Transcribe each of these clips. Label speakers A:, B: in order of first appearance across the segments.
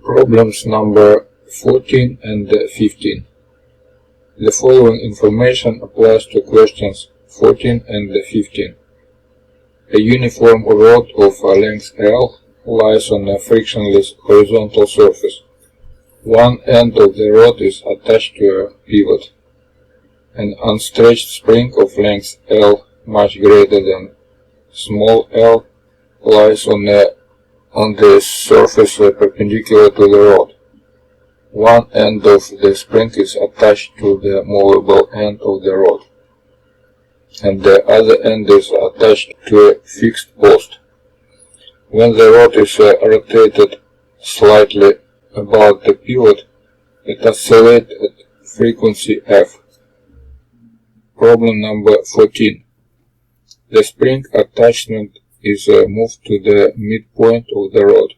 A: Problems number 14 and 15. The following information applies to questions 14 and 15. A uniform rod of length L lies on a frictionless horizontal surface. One end of the rod is attached to a pivot. An unstretched spring of length L much greater than small l lies on the surface perpendicular to the rod. One end of the spring is attached to the movable end of the rod, and the other end is attached to a fixed post. When the rod is rotated slightly about the pivot, it oscillates at frequency f. Problem number 14. The spring attachment is moved to the midpoint of the rod,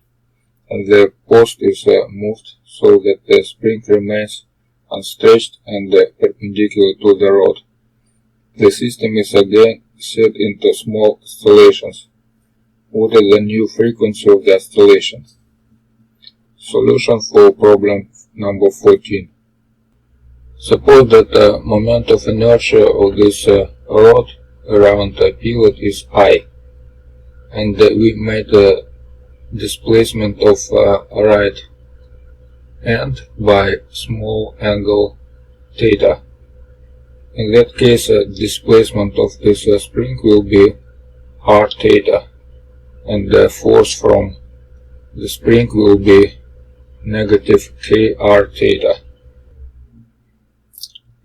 A: and the post is moved so that the spring remains unstretched and perpendicular to the rod. The system is again set into small oscillations. What is the new frequency of the oscillation? Solution for problem number 14. Suppose that the moment of inertia of this rod around the pivot is I, and we made a displacement of right end by small angle theta. In that case, displacement of this spring will be r theta, and the force from the spring will be negative kr theta.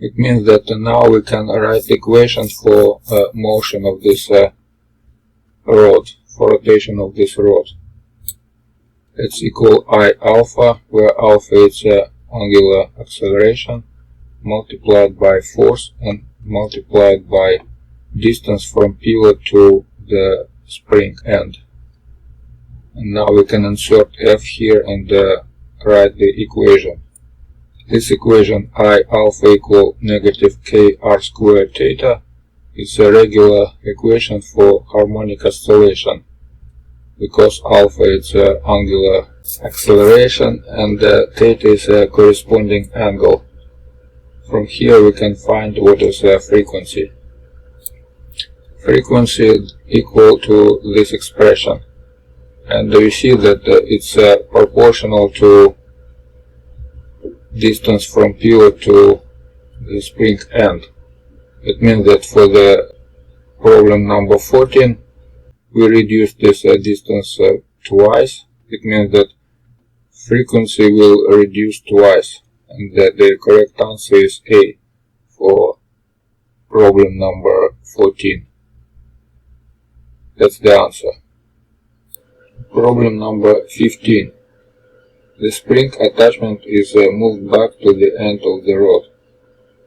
A: It means that now we can write equations for motion of this rod, for rotation of this rod. It's equal I alpha, where alpha is angular acceleration, multiplied by force and multiplied by distance from pivot to the spring end. And now we can insert F here and write the equation. This equation I alpha equal negative kr squared theta is a regular equation for harmonic oscillation, because alpha is angular acceleration and theta is a corresponding angle. From here we can find what is frequency. Frequency equal to this expression, and we see that it's proportional to distance from pivot to the spring end. It means that for the problem number 14 we reduce this distance twice. It means that frequency will reduce twice, and that the correct answer is A for problem number 14. That's the answer. Problem number 15. The spring attachment is moved back to the end of the rod.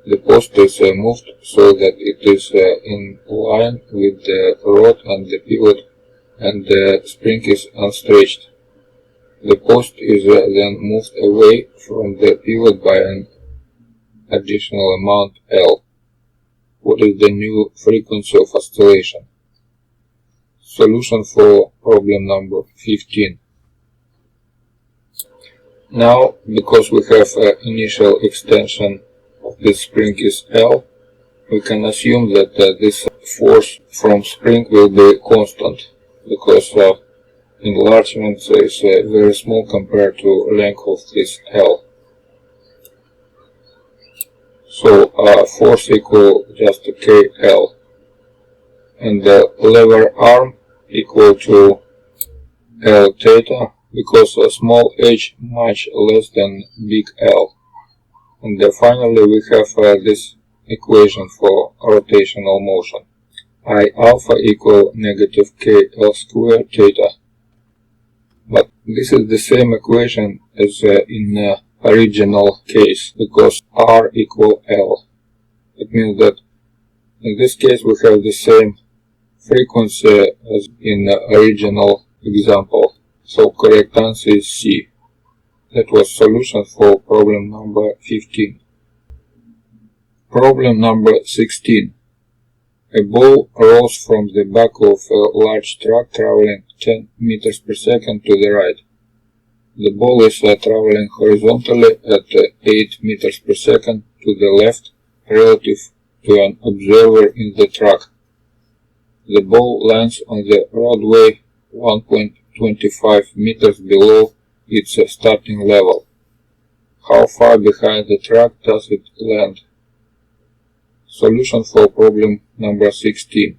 A: The post is moved so that it is in line with the rod and the pivot, and the spring is unstretched. The post is then moved away from the pivot by an additional amount L. What is the new frequency of oscillation? Solution for problem number 15. Now, because we have initial extension of this spring is L, we can assume that this force from spring will be constant, because enlargement is very small compared to length of this L. So force equal just KL, and the lever arm equal to L theta, because small h much less than big L. And finally we have this equation for rotational motion. I alpha equal negative kl squared theta. But this is the same equation as in the original case, because r equal L. It means that in this case we have the same frequency as in the original example. So correct answer is C. That was solution for problem number 15. Problem number 16. A ball rolls from the back of a large truck traveling 10 meters per second to the right. The ball is traveling horizontally at 8 meters per second to the left relative to an observer in the track. The ball lands on the roadway 1.25 meters below its starting level. How far behind the track does it land? Solution for problem number 16.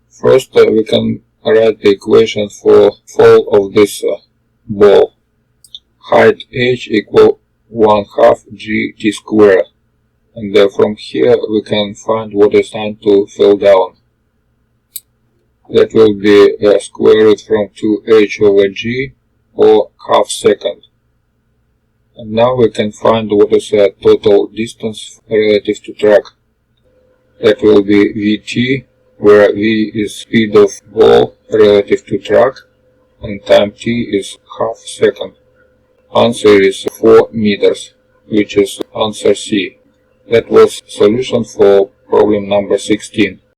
A: First, we can write the equation for fall of this ball. Height h equal 1/2 gt squared. And from here we can find what is time to fall down. That will be square root from 2h over g, or half second. And now we can find what is total distance relative to track. That will be vt, where v is speed of ball relative to track, and time t is half second. Answer is 4 meters, which is answer C. That was solution for problem number 16.